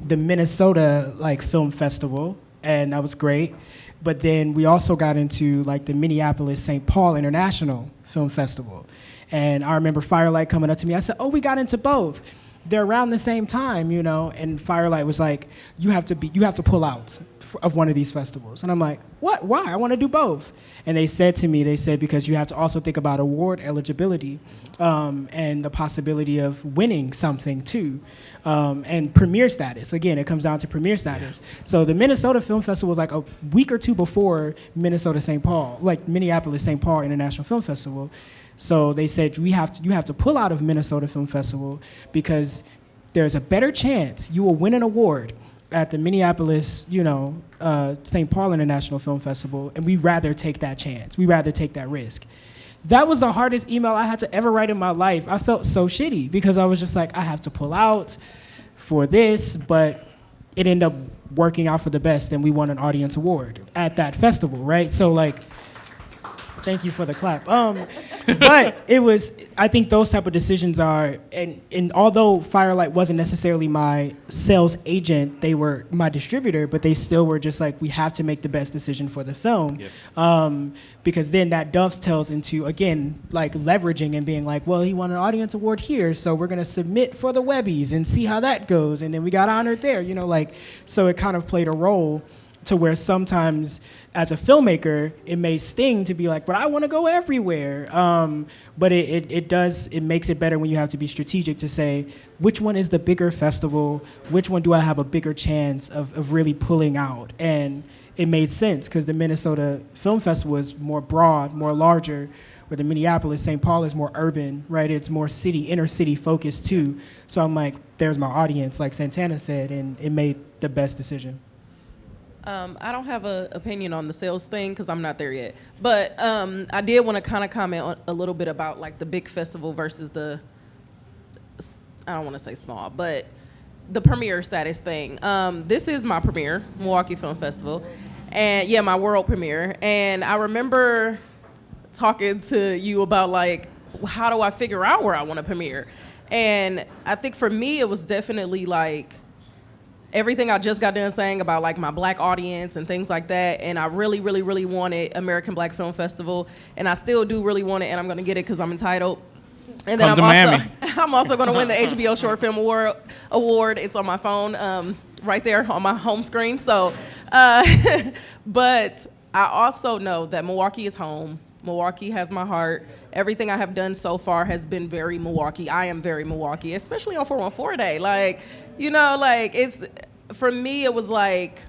the Minnesota film festival, and that was great. But then we also got into the Minneapolis St. Paul International Film Festival. And I remember Firelight coming up to me. I said, oh, we got into both. They're around the same time, and Firelight was like, you have to pull out of one of these festivals. And I'm like, what? Why? I want to do both. And they said because you have to also think about award eligibility and the possibility of winning something too. And premiere status. Again, it comes down to premiere status. So the Minnesota Film Festival was a week or two before Minneapolis St. Paul International Film Festival. So they said you have to pull out of Minnesota Film Festival because there's a better chance you will win an award at the Minneapolis, St. Paul International Film Festival, and we'd rather take that chance. We'd rather take that risk. That was the hardest email I had to ever write in my life. I felt so shitty because I was just I have to pull out for this, but it ended up working out for the best, and we won an audience award at that festival, right? So thank you for the clap. But I think those type of decisions are, and although Firelight wasn't necessarily my sales agent, they were my distributor, but they still were just we have to make the best decision for the film. Yep. Because then that dovetails into, again, leveraging and being well, he won an audience award here, so we're gonna submit for the Webbies and see how that goes, and then we got honored there, so it kind of played a role to where sometimes as a filmmaker, it may sting to be but I want to go everywhere. But it makes it better when you have to be strategic to say, which one is the bigger festival? Which one do I have a bigger chance of really pulling out? And it made sense because the Minnesota Film Festival is more broad, more larger, where the Minneapolis St. Paul is more urban, right? It's more inner city focused too. So I'm there's my audience, like Santana said, and it made the best decision. I don't have an opinion on the sales thing because I'm not there yet. But I did want to kind of comment on a little bit about the big festival versus the, I don't want to say small, but the premiere status thing. This is my premiere, Milwaukee Film Festival. And yeah, my world premiere. And I remember talking to you about how do I figure out where I want to premiere? And I think for me, it was definitely everything I just got done saying about like my black audience and things like that, and I really, really, really wanted American Black Film Festival, and I still do really want it, and I'm gonna get it because I'm entitled. And then Come to Miami. I'm also gonna win the HBO Short Film Award. It's on my phone, right there on my home screen. So, but I also know that Milwaukee is home. Milwaukee has my heart. Everything I have done so far has been very Milwaukee. I am very Milwaukee, especially on 414 Day. Like, you know, like for me, it was like,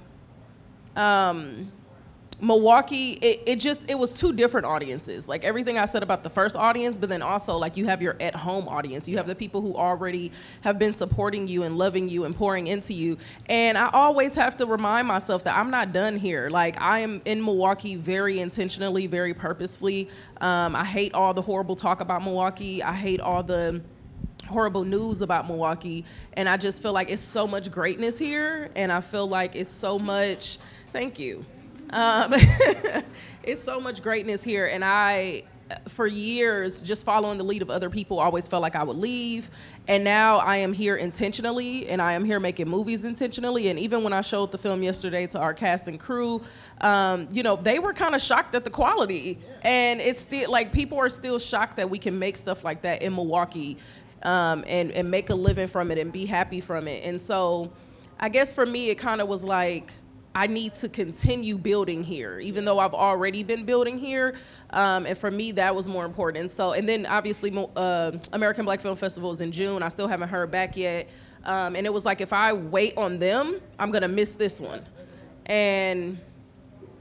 Milwaukee, it was two different audiences. Like everything I said about the first audience, but then also like you have your at-home audience. You have the people who already have been supporting you and loving you and pouring into you. And I always have to remind myself that I'm not done here. Like I am in Milwaukee very intentionally, very purposefully. I hate all the horrible talk about Milwaukee. I hate all the horrible news about Milwaukee. And I just feel like it's so much greatness here. And I feel like it's so much, thank you. It's so much greatness here, and I, for years, just following the lead of other people, always felt like I would leave, and now I am here intentionally, and I am here making movies intentionally, and even when I showed the film yesterday to our cast and crew, you know, they were kind of shocked at the quality, and it's still, like, people are still shocked that we can make stuff like that in Milwaukee, and make a living from it and be happy from it, and so I guess for me, it kind of was like, I need to continue building here, even though I've already been building here. And for me, that was more important. So, and then obviously, American Black Film Festival is in June. I still haven't heard back yet. And it was like, if I wait on them, I'm gonna miss this one. And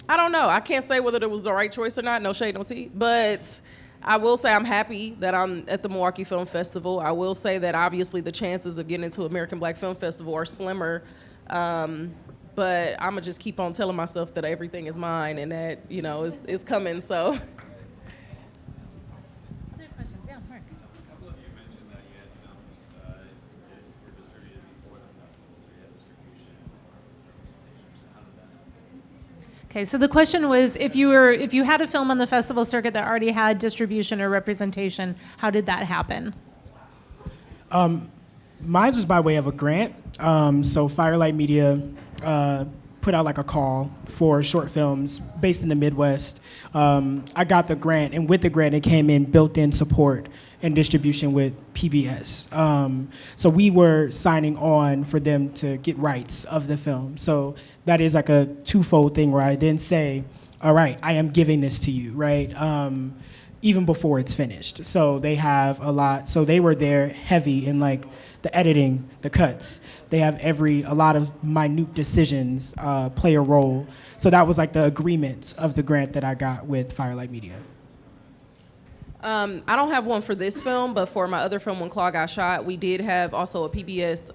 I don't know. I can't say whether it was the right choice or not. No shade, no tea. But I will say I'm happy that I'm at the Milwaukee Film Festival. I will say that obviously the chances of getting into American Black Film Festival are slimmer. But I'm gonna just keep on telling myself that everything is mine and that, you know, is coming, so. Other questions? Yeah, Mark. You mentioned that you had films that were distributed before the festivals, or you had distribution or representation. How did that happen? Okay, so the question was, if you had a film on the festival circuit that already had distribution or representation, how did that happen? Mine was by way of a grant. So Firelight Media put out like a call for short films based in the Midwest. I got the grant, and with the grant, it came in built-in support and distribution with PBS. So we were signing on for them to get rights of the film. So that is like a twofold thing where I then say, all right, I am giving this to you, right? Even before it's finished. So they have a lot. So they were there heavy in like the editing, the cuts. They have a lot of minute decisions play a role. So that was like the agreement of the grant that I got with Firelight Media. I don't have one for this film, but for my other film, When Claw Got Shot, we did have also a PBS.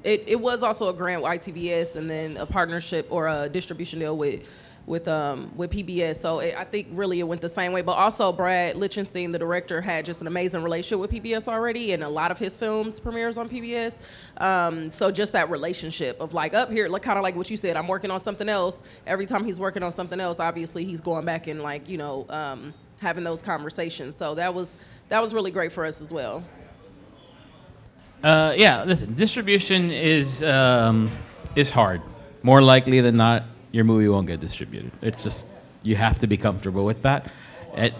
It was also a grant with ITVS and then a partnership or a distribution deal with PBS. So I think really it went the same way. But also Brad Lichtenstein, the director, had just an amazing relationship with PBS already, and a lot of his films premieres on PBS. So just that relationship of like up here, like kind of like what you said, I'm working on something else. Every time he's working on something else, obviously he's going back and like, you know, having those conversations. So that was really great for us as well. Yeah, listen, distribution is hard. More likely than not, your movie won't get distributed. It's just, you have to be comfortable with that.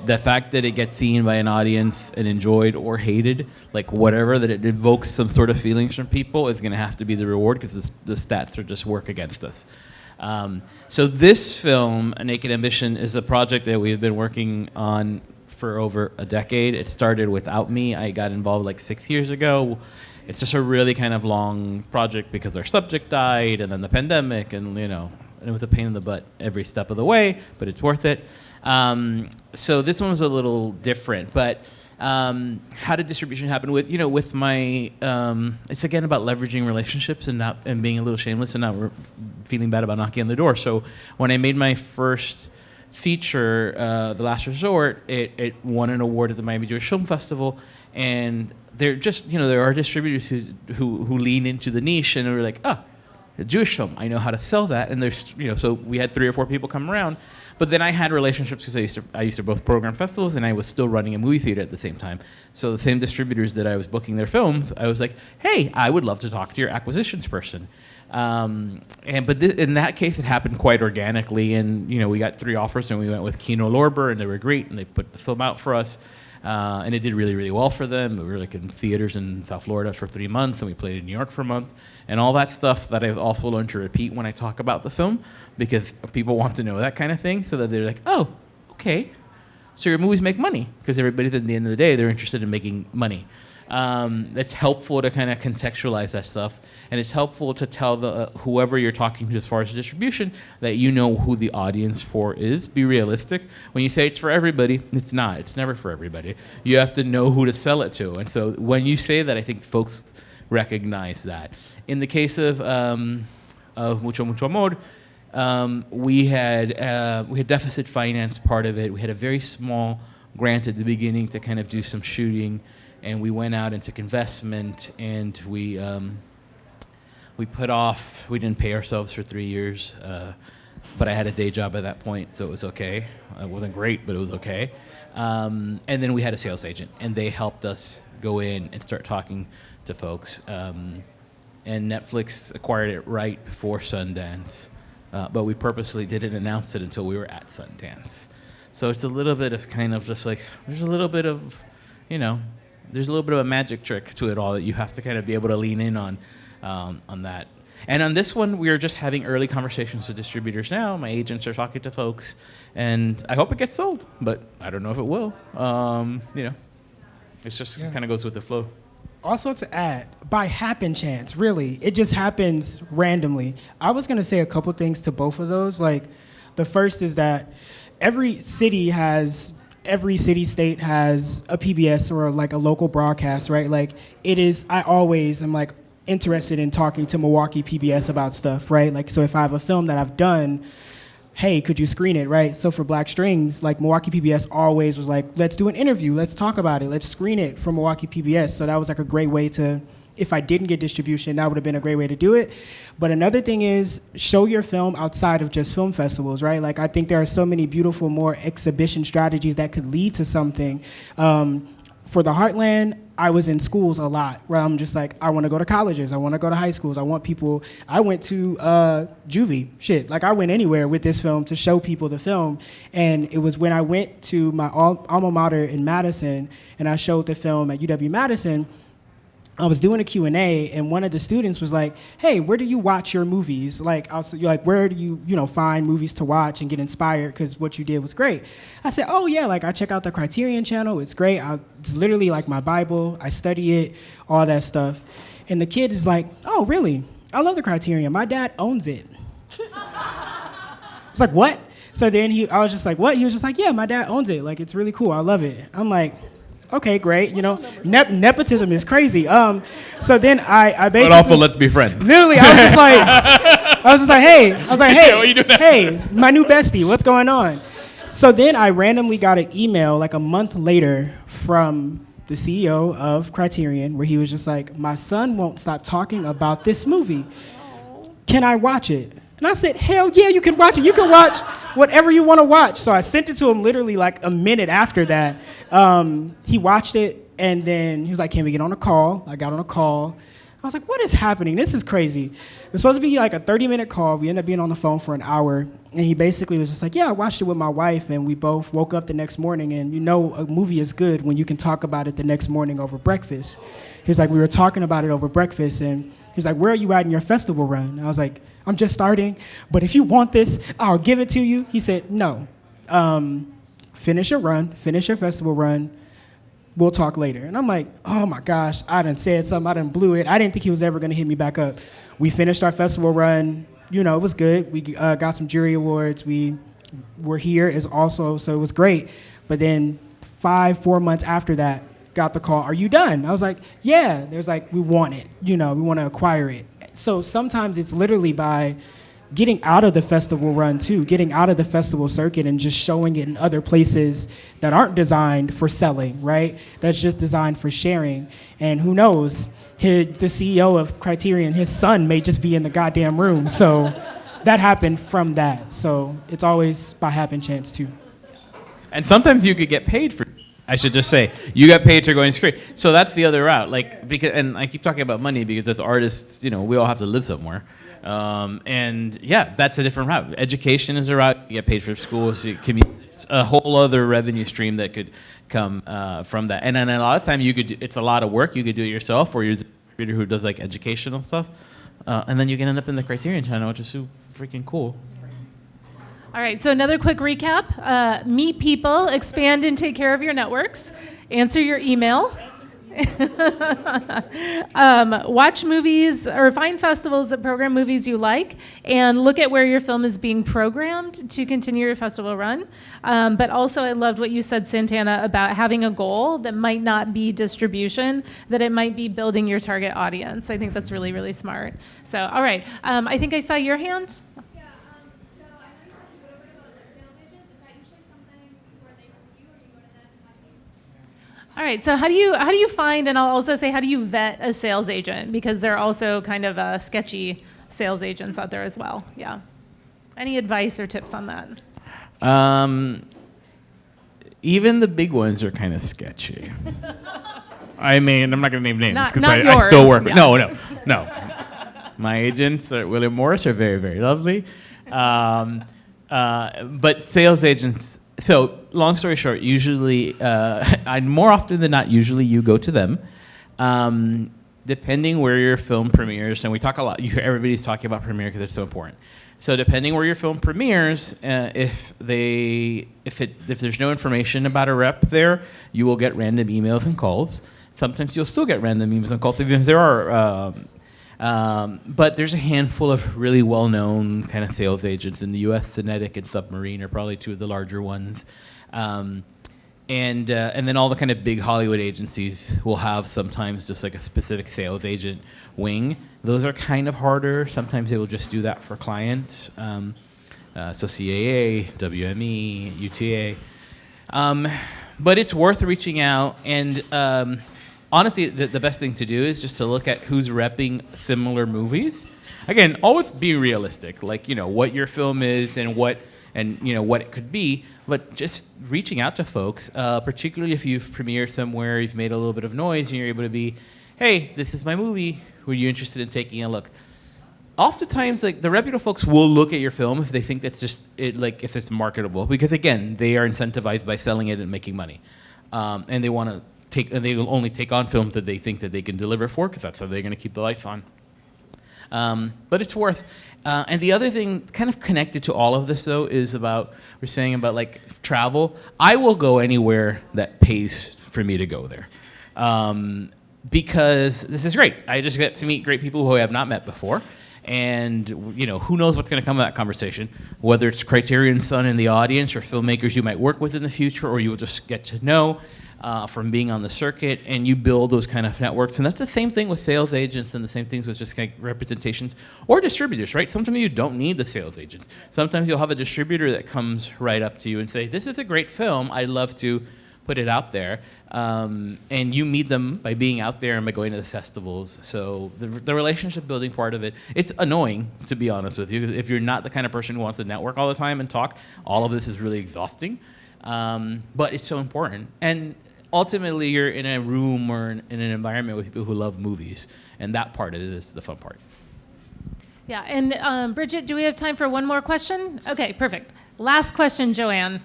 The fact that it gets seen by an audience and enjoyed or hated, like whatever, that it evokes some sort of feelings from people is gonna have to be the reward, because the stats are just work against us. So this film, A Naked Ambition, is a project that we've been working on for over a decade. It started without me. I got involved like 6 years ago. It's just a really kind of long project because our subject died, and then the pandemic, and you know, and it was a pain in the butt every step of the way, but it's worth it. So this one was a little different, but how did distribution happen? With my, it's again about leveraging relationships and being a little shameless and not feeling bad about knocking on the door. So when I made my first feature, The Last Resort, it won an award at the Miami Jewish Film Festival, and there are distributors who lean into the niche and are like, a Jewish film, I know how to sell that, and there's, so we had 3 or 4 people come around, but then I had relationships because I used to both program festivals and I was still running a movie theater at the same time. So the same distributors that I was booking their films, I was like, hey, I would love to talk to your acquisitions person. But in that case, it happened quite organically, and we got 3 offers, and we went with Kino Lorber, and they were great, and they put the film out for us, and it did really, really well for them. We were like in theaters in South Florida for 3 months, and we played in New York for a month, and all that stuff that I've also learned to repeat when I talk about the film, because people want to know that kind of thing, so that they're like, oh, okay, so your movies make money, because everybody at the end of the day, they're interested in making money. It's helpful to kind of contextualize that stuff, and it's helpful to tell the whoever you're talking to as far as distribution that you know who the audience for is. Be realistic. When you say it's for everybody, it's not. It's never for everybody. You have to know who to sell it to, and so when you say that, I think folks recognize that. In the case of Mucho Mucho Amor, we had deficit finance part of it. We had a very small grant at the beginning to kind of do some shooting. And we went out and took investment, and we didn't pay ourselves for 3 years, but I had a day job at that point, so it was okay. It wasn't great, but it was okay. And then we had a sales agent, and they helped us go in and start talking to folks. And Netflix acquired it right before Sundance, but we purposely didn't announce it until we were at Sundance. So it's a little bit of kind of just like, there's a little bit of, there's a little bit of a magic trick to it all that you have to kind of be able to lean in on that. And on this one, we are just having early conversations with distributors now. My agents are talking to folks, and I hope it gets sold, but I don't know if it will. It's just it kind of goes with the flow. Also to add, by happen chance, really, it just happens randomly. I was gonna say a couple things to both of those. Like, the first is that every city, state has a PBS or like a local broadcast, right? Like, I always am like interested in talking to Milwaukee PBS about stuff, right? Like, so if I have a film that I've done, hey, could you screen it, right? So for Black Strings, like Milwaukee PBS always was like, let's do an interview, let's talk about it, let's screen it for Milwaukee PBS. So that was like a great way to, if I didn't get distribution, that would have been a great way to do it. But another thing is show your film outside of just film festivals, right? Like, I think there are so many beautiful, more exhibition strategies that could lead to something. For the Heartland, I was in schools a lot, where I'm just like, I want to go to colleges, I want to go to high schools, I went to juvie, like I went anywhere with this film to show people the film. And it was when I went to my alma mater in Madison, and I showed the film at UW-Madison, I was doing a Q&A, and one of the students was like, hey, where do you watch your movies? Like, where do you, find movies to watch and get inspired, because what you did was great. I said, oh, yeah, like, I check out the Criterion channel. It's great. It's literally like my Bible. I study it, all that stuff. And the kid is like, oh, really? I love the Criterion. My dad owns it. I was like, what? So then I was just like, what? He was just like, yeah, my dad owns it. Like, it's really cool. I love it. I'm like, okay, great. Nepotism is crazy. So then I basically. But also, let's be friends. Literally, I was just like, hey, what you doing? Hey, my new bestie, what's going on? So then I randomly got an email like a month later from the CEO of Criterion, where he was just like, my son won't stop talking about this movie. Can I watch it? And I said, hell yeah, you can watch it. You can watch whatever you want to watch. So I sent it to him literally like a minute after that. He watched it, and then he was like, can we get on a call? I got on a call. I was like, what is happening? This is crazy. It was supposed to be like a 30-minute call. We ended up being on the phone for an hour. And he basically was just like, yeah, I watched it with my wife, and we both woke up the next morning. And a movie is good when you can talk about it the next morning over breakfast. He was like, we were talking about it over breakfast, and he was like, where are you at in your festival run? I was like, I'm just starting, but if you want this, I'll give it to you. He said, no. Finish your run, finish your festival run. We'll talk later. And I'm like, oh my gosh, I done said something, I done blew it. I didn't think he was ever gonna hit me back up. We finished our festival run. It was good. We got some jury awards. We were here so it was great. But then 4 months after that, got the call, are you done? I was like, yeah. There's like, we want it, we want to acquire it. So sometimes it's literally by getting out of the festival run too, getting out of the festival circuit and just showing it in other places that aren't designed for selling, right? That's just designed for sharing. And who knows, the CEO of Criterion, his son may just be in the goddamn room. So that happened from that. So it's always by happen chance too. And sometimes you could get paid for I should just say you got paid to go on screen. So that's the other route. Like because, and I keep talking about money because as artists, we all have to live somewhere. And yeah, that's a different route. Education is a route. You get paid for schools. It's a whole other revenue stream that could come from that. And then a lot of time it's a lot of work. You could do it yourself, or you're the distributor who does like educational stuff. And then you can end up in the Criterion channel, which is so freaking cool. All right, so another quick recap. Meet people, expand and take care of your networks, answer your email, watch movies or find festivals that program movies you like, and look at where your film is being programmed to continue your festival run. But also I loved what you said, Santana, about having a goal that might not be distribution, that it might be building your target audience. I think that's really, really smart. So, all right, I think I saw your hand. All right, so how do you find, and I'll also say, how do you vet a sales agent? Because there are also kind of sketchy sales agents out there as well. Yeah. Any advice or tips on that? Even the big ones are kind of sketchy. I mean, I'm not going to name names because not I still work with. yeah. No. My agents, William Morris, are very, very lovely. But sales agents. So, long story short, usually, more often than not, usually you go to them. Depending where your film premieres, and we talk a lot, everybody's talking about premiere because it's so important. So, depending where your film premieres, if there's no information about a rep there, you will get random emails and calls. Sometimes you'll still get random emails and calls, even if there are. But there's a handful of really well-known kind of sales agents in the U.S. Cinetic and Submarine are probably two of the larger ones. And then all the kind of big Hollywood agencies will have sometimes just like a specific sales agent wing. Those are kind of harder. Sometimes they will just do that for clients. So CAA, WME, UTA. But it's worth reaching out. And honestly, the best thing to do is just to look at who's repping similar movies. Again, always be realistic, like what your film is and what it could be. But just reaching out to folks, particularly if you've premiered somewhere, you've made a little bit of noise, and you're able to be, hey, this is my movie. Were you interested in taking a look? Oftentimes, like the reputable folks will look at your film if they think that's just if it's marketable, because again, they are incentivized by selling it and making money, and they want to. They will only take on films that they think that they can deliver for, because that's how they're going to keep the lights on. But it's worth. And the other thing, kind of connected to all of this, though, is we're saying about like travel. I will go anywhere that pays for me to go there, because this is great. I just get to meet great people who I have not met before. And who knows what's going to come of that conversation, whether it's Criterion Son in the audience or filmmakers you might work with in the future, or you will just get to know from being on the circuit, and you build those kind of networks. And that's the same thing with sales agents, and the same things with just kind of representations or distributors, right? Sometimes you don't need the sales agents. Sometimes you'll have a distributor that comes right up to you and say, this is a great film, I'd love to put it out there. And you meet them by being out there and by going to the festivals. So the relationship building part of it, it's annoying, to be honest with you. If you're not the kind of person who wants to network all the time and talk, all of this is really exhausting. But it's so important. And ultimately, you're in a room or in an environment with people who love movies. And that part is the fun part. Yeah, and Bridget, do we have time for one more question? Okay, perfect. Last question, Joanne.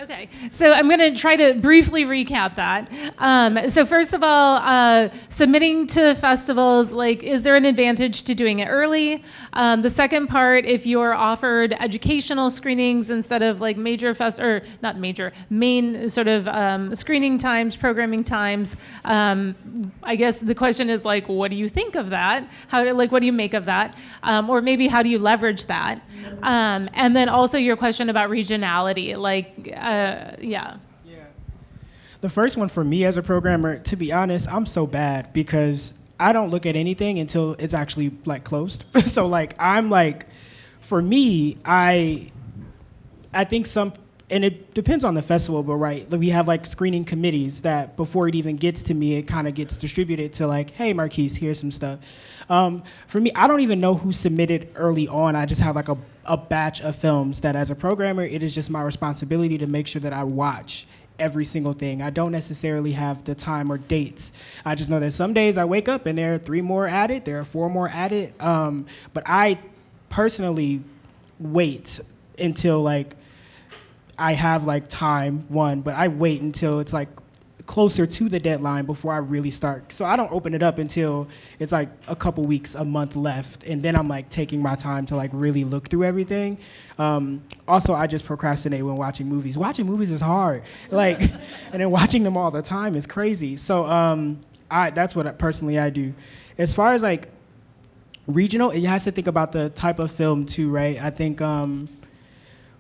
Okay, so I'm going to try to briefly recap that. So first of all, submitting to festivals, like, is there an advantage to doing it early? The second part, if you're offered educational screenings instead of like main sort of screening times, programming times, I guess the question is like, what do you think of that? What do you make of that? Or maybe how do you leverage that? And then also your question about regionality, yeah. Yeah. The first one for me as a programmer, to be honest, I'm so bad because I don't look at anything until it's actually like closed. So like I'm like, for me, I think and it depends on the festival, but right, we have like screening committees that before it even gets to me, it kind of gets distributed to like, hey, Marquise, here's some stuff. For me, I don't even know who submitted early on. I just have like a batch of films that as a programmer, it is just my responsibility to make sure that I watch every single thing. I don't necessarily have the time or dates. I just know that some days I wake up and there are 3 more added, there are 4 more added. But I personally wait until like I have like time, but I wait until it's like closer to the deadline before I really start. So I don't open it up until it's like a couple weeks, a month left, and then I'm like taking my time to like really look through everything. Also, I just procrastinate when watching movies. Watching movies is hard, like, and then watching them all the time is crazy. So that's what personally I do. As far as like regional, it has to think about the type of film too, right? I think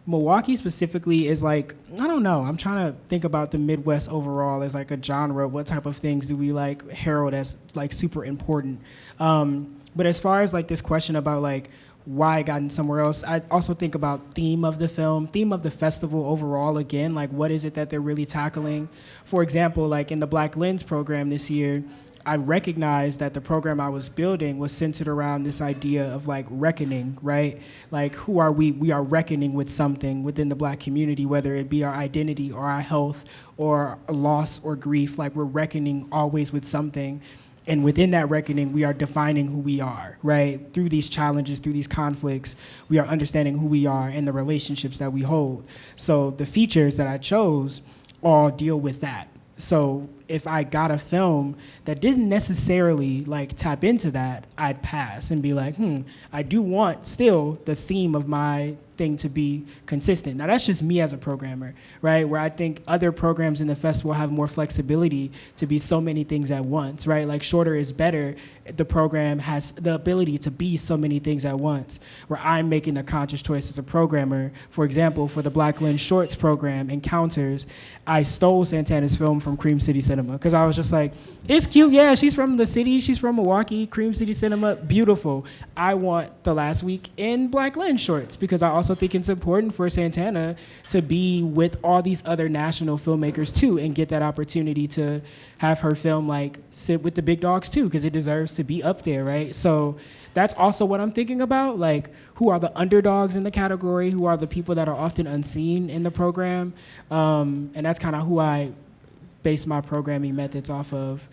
Milwaukee specifically is like, I don't know, I'm trying to think about the Midwest overall as like a genre. What type of things do we like herald as like super important? But as far as like this question about like why I got in somewhere else, I also think about theme of the film, theme of the festival overall again, like what is it that they're really tackling? For example, like in the Black Lens program this year, I recognized that the program I was building was centered around this idea of like reckoning, right? Like who are we? We are reckoning with something within the Black community, whether it be our identity or our health or a loss or grief, like we're reckoning always with something. And within that reckoning, we are defining who we are, right? Through these challenges, through these conflicts, we are understanding who we are and the relationships that we hold. So the features that I chose all deal with that. So if I got a film that didn't necessarily like tap into that, I'd pass and be like, I do want still the theme of my thing to be consistent. Now that's just me as a programmer, right? Where I think other programs in the festival have more flexibility to be so many things at once, right? Like Shorter is Better, the program has the ability to be so many things at once, where I'm making a conscious choice as a programmer. For example, for the Black Lens Shorts program, Encounters, I stole Santana's film from Cream City Cinema because I was just like, it's cute, yeah, she's from the city, she's from Milwaukee, Cream City Cinema, beautiful. I want The Last Week in Black Lens Shorts because I also think it's important for Santana to be with all these other national filmmakers too and get that opportunity to have her film like sit with the big dogs too because it deserves to be up there, right? So that's also what I'm thinking about, like who are the underdogs in the category, who are the people that are often unseen in the program, and that's kind of who I base my programming methods off of.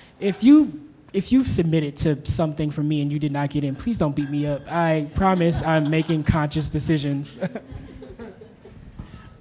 If you've submitted to something for me and you did not get in, please don't beat me up. I promise I'm making conscious decisions.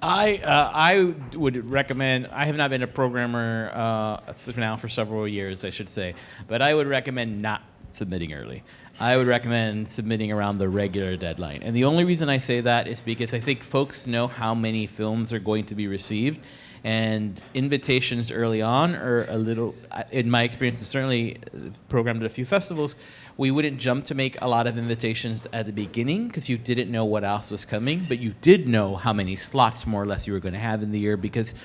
I would recommend, I have not been a programmer for several years, I should say, but I would recommend not submitting early. I would recommend submitting around the regular deadline. And the only reason I say that is because I think folks know how many films are going to be received, and invitations early on are a little, in my experience, and certainly programmed at a few festivals, we wouldn't jump to make a lot of invitations at the beginning because you didn't know what else was coming, but you did know how many slots more or less you were going to have in the year because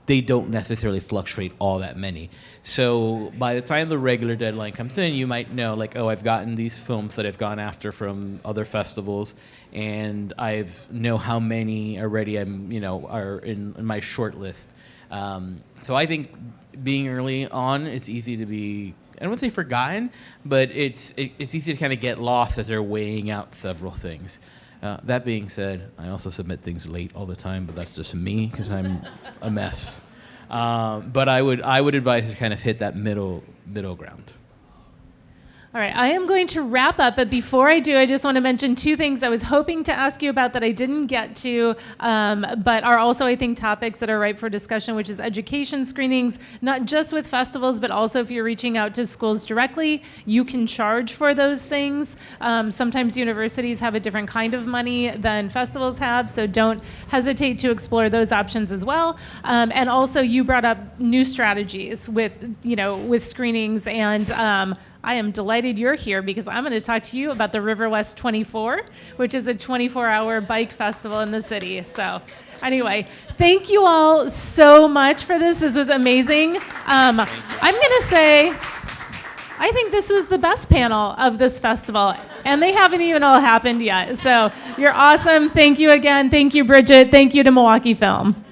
they don't necessarily fluctuate all that many. So by the time the regular deadline comes in, you might know like, oh, I've gotten these films that I've gone after from other festivals, and I know how many already are in my short list. So I think being early on, it's easy to be, I wouldn't say forgotten, but it's easy to kind of get lost as they're weighing out several things. That being said, I also submit things late all the time, but that's just me because I'm a mess. But I would advise to kind of hit that middle ground. All right, I am going to wrap up, but before I do, I just want to mention two things I was hoping to ask you about that I didn't get to, but are also, I think, topics that are ripe for discussion, which is education screenings, not just with festivals, but also if you're reaching out to schools directly, you can charge for those things. Sometimes universities have a different kind of money than festivals have, so don't hesitate to explore those options as well. And also, you brought up new strategies with screenings, and I am delighted you're here because I'm going to talk to you about the River West 24, which is a 24-hour bike festival in the city. So anyway, thank you all so much for this. This was amazing. I'm going to say, I think this was the best panel of this festival, and they haven't even all happened yet. So you're awesome. Thank you again. Thank you, Bridget. Thank you to Milwaukee Film.